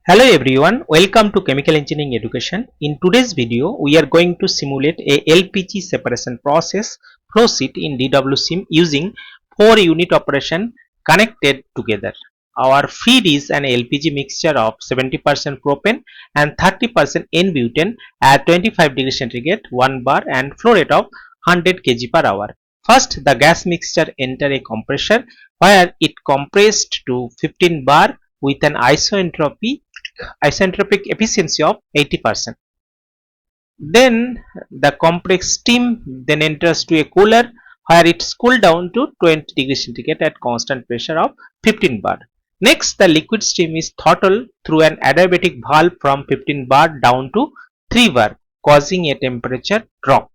Hello everyone, welcome to Chemical Engineering Education. In today's video, we are going to simulate a LPG separation process flowsheet in DWSIM using 4 unit operation connected together. Our feed is an LPG mixture of 70% propane and 30% N-butane at 25 degrees centigrade 1 bar and flow rate of 100 kg per hour. First, the gas mixture enter a compressor where it compressed to 15 bar with an isentropic efficiency of 80%. Then the compressed steam then enters to a cooler where it's cooled down to 20 degrees centigrade at constant pressure of 15 bar. Next, the liquid stream is throttled through an adiabatic valve from 15 bar down to 3 bar, causing a temperature drop.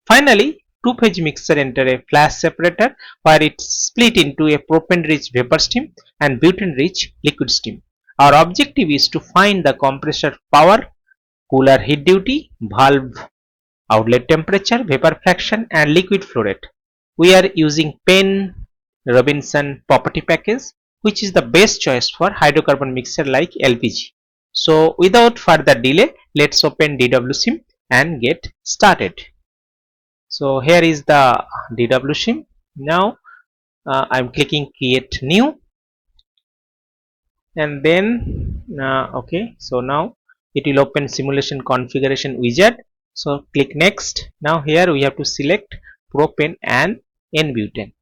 Finally, two-phase mixture enter a flash separator where it's split into a propane-rich vapor stream and butane-rich liquid stream. Our objective is to find the compressor power, cooler heat duty, valve outlet temperature, vapor fraction and liquid flow rate. We are using Peng Robinson property package, which is the best choice for hydrocarbon mixture like LPG. So without further delay, let's open DWSIM and get started. So here is the DWSIM. Now I'm clicking create new, and then okay, so now it will open simulation configuration wizard. So click next. Now here we have to select propane and N-butane.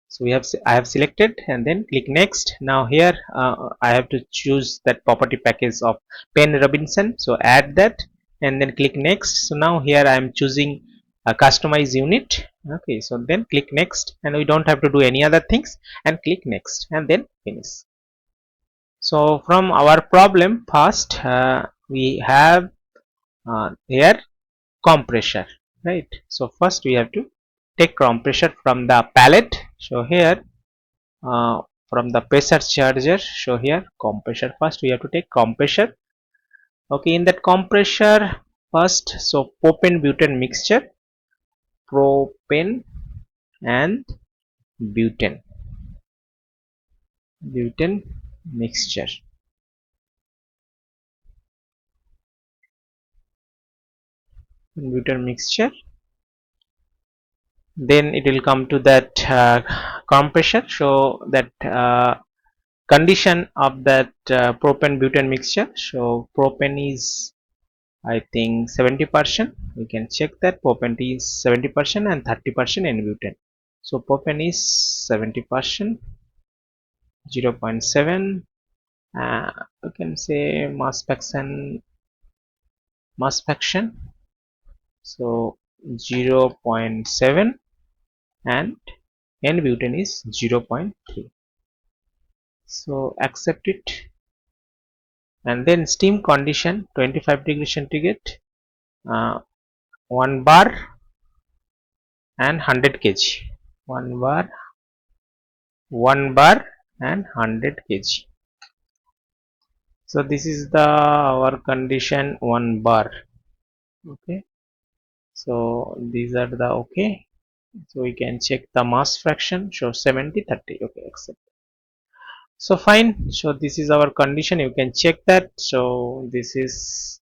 So I have selected and then click next. Now here I have to choose that property package of Peng Robinson. So add that and then click next. So now here I am choosing a customize unit. Okay, so then click next, and we don't have to do any other things, and click next and then finish. So from our problem, first we have here compressor, right? So first we have to take compressor from the palette. So here from the pressure charger, so here compressor, first we have to take compressor. Okay, in that compressor first, so propane butane mixture, propane and butane mixture. Butane mixture, then it will come to that compressor. So that condition of that propane butane mixture, so propane is I think 70%. We can check that propane is 70% and 30% in butane. So propane is 70%, 0.7. We can say mass fraction, so 0.7, and N-butane is 0.3. So accept it, and then steam condition 25 degrees centigrade 1 bar and 100 kg, 1 bar and 100 kg. So this is the our condition 1 bar. Okay, so these are the okay. So we can check the mass fraction, show 70-30. Okay, accept. So fine, so this is our condition, you can check that. So this is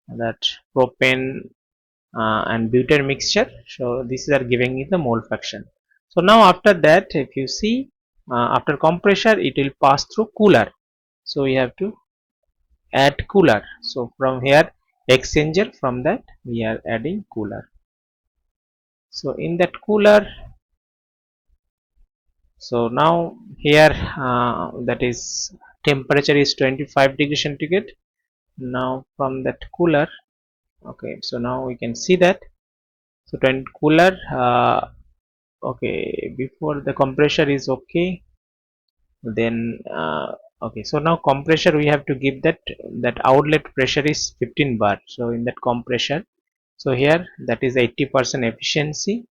that propane and butane mixture. So these are giving me the mole fraction. So now after that, if you see after compressor, it will pass through cooler. So we have to add cooler. So from here exchanger, from that we are adding cooler. So in that cooler, so now here that is temperature is 25 degrees centigrade. Now from that cooler, okay, so now we can see that. So 20 cooler, okay, before the compressor is okay, then okay, so now compressor we have to give that outlet pressure is 15 bar. So in that compressor, so here that is 80% efficiency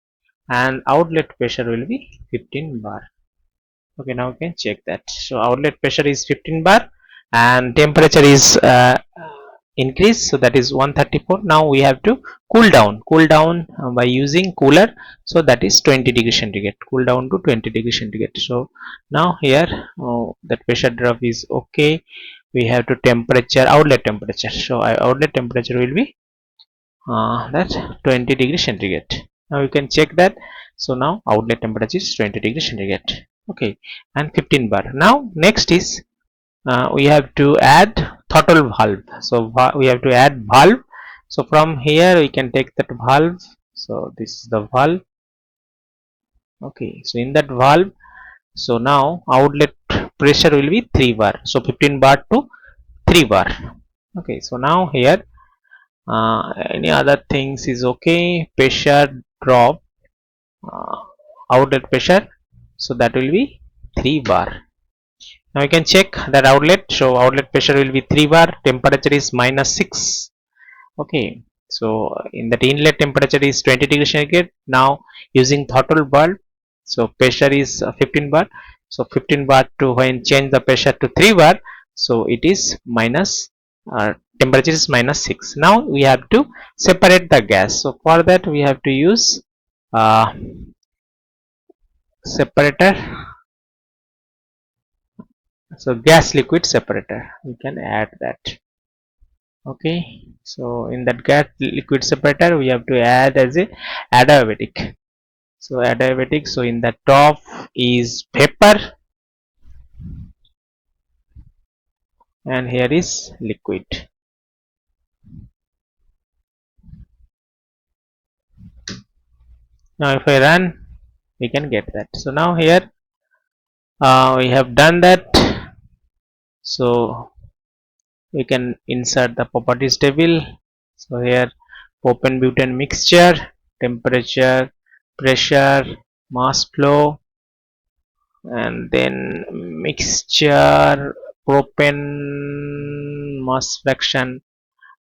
and outlet pressure will be 15 bar. Okay, now we can check that. So outlet pressure is 15 bar and temperature is increase, so that is 134. Now we have to cool down by using cooler, so that is 20 degrees centigrade, cool down to 20 degrees centigrade. So now here that pressure drop is okay. we have to temperature, outlet temperature. So outlet temperature will be that 20 degree centigrade. Now you can check that. So now outlet temperature is 20 degree centigrade. Okay, and 15 bar. Now next is we have to add throttle valve. So we have to add valve. So from here we can take that valve. So this is the valve. Okay, so in that valve, so now outlet pressure will be 3 bar. So 15 bar to 3 bar. Okay, so now here any other things is okay. Pressure drop, uh, outlet pressure, so that will be 3 bar. Now you can check that outlet. So outlet pressure will be 3 bar, temperature is -6. Okay, so in that inlet temperature is 20 degree centigrade. Now using throttle bulb, so pressure is 15 bar. So 15 bar to, when change the pressure to 3 bar, so it is minus, temperature is -6. Now we have to separate the gas. So for that we have to use separator. So gas liquid separator, we can add that. Okay, so in that gas liquid separator we have to add as a adiabatic. So adiabatic, so in the top is vapor and here is liquid. Now if I run, we can get that. So now here we have done that. So we can insert the properties table. So here propane butane mixture, temperature, pressure, mass flow, and then mixture, propane, mass fraction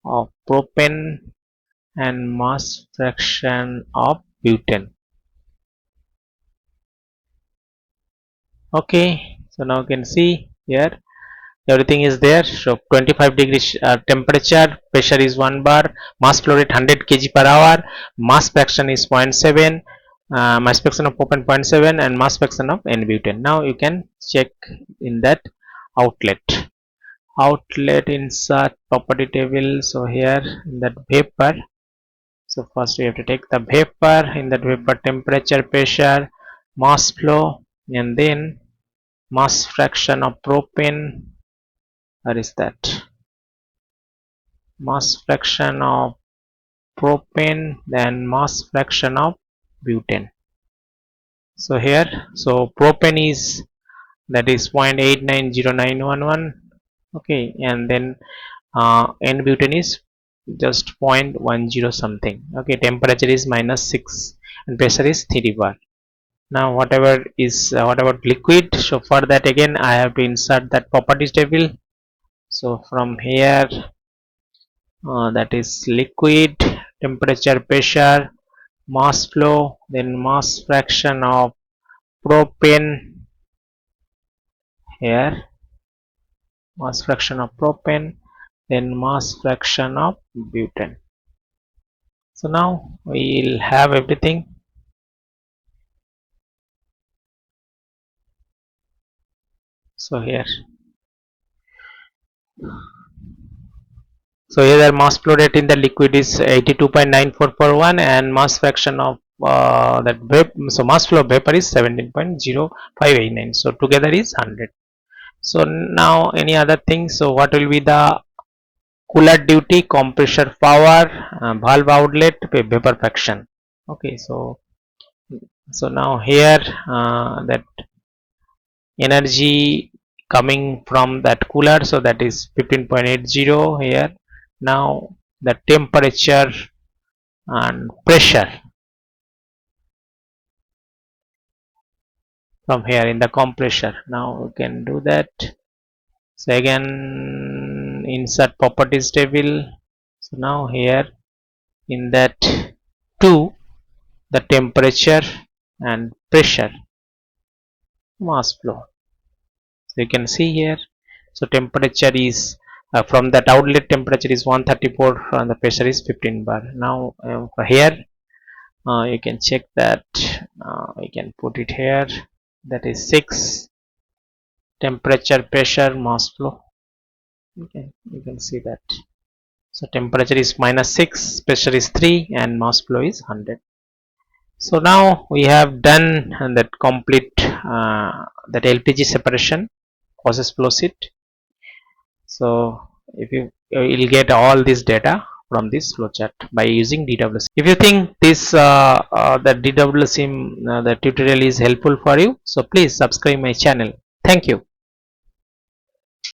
of propane and mass fraction of butane. Okay, so now you can see here everything is there. So 25 degree temperature, pressure is 1 bar, mass flow rate 100 kg per hour, mass fraction is 0.7, mass fraction of propane 0.7 and mass fraction of N-butane. Now you can check in that outlet. Insert property table. So here in that vapor, so first we have to take the vapor. In that vapor, temperature, pressure, mass flow, and then mass fraction of propane. What is that? Mass fraction of propane, then mass fraction of butane. So here, so propane is, that is 0.890911. Okay, and then N-butane is just 0.10 something. Okay, temperature is -6 and pressure is 3 bar. Now whatever is whatever liquid, so for that again I have to insert that properties table. So from here that is liquid, temperature, pressure, mass flow, then mass fraction of propane, here mass fraction of propane, then mass fraction of butane. So now we'll have everything. So here, so here the mass flow rate in the liquid is 82.9441 and mass fraction of that vapor, so mass flow of vapor is 17.0589. So together is 100. So now any other thing, so what will be the cooler duty, compressor power, valve outlet, vapor fraction. Okay, so now here that energy coming from that cooler, so that is 15.80 here. Now the temperature and pressure from here in the compressor. Now we can do that. So again insert properties table. So now here in that 2, the temperature and pressure, mass flow. So you can see here, so temperature is from that outlet temperature is 134 and the pressure is 15 bar. Now here you can check that, we can put it here, that is 6, temperature, pressure, mass flow. Okay, you can see that. So temperature is -6, pressure is 3, and mass flow is 100. So now we have done that complete that LPG separation process flow sheet. So if you'll get all this data from this flowchart by using DWSIM. If you think this the DWSIM the tutorial is helpful for you, so please subscribe my channel. Thank you.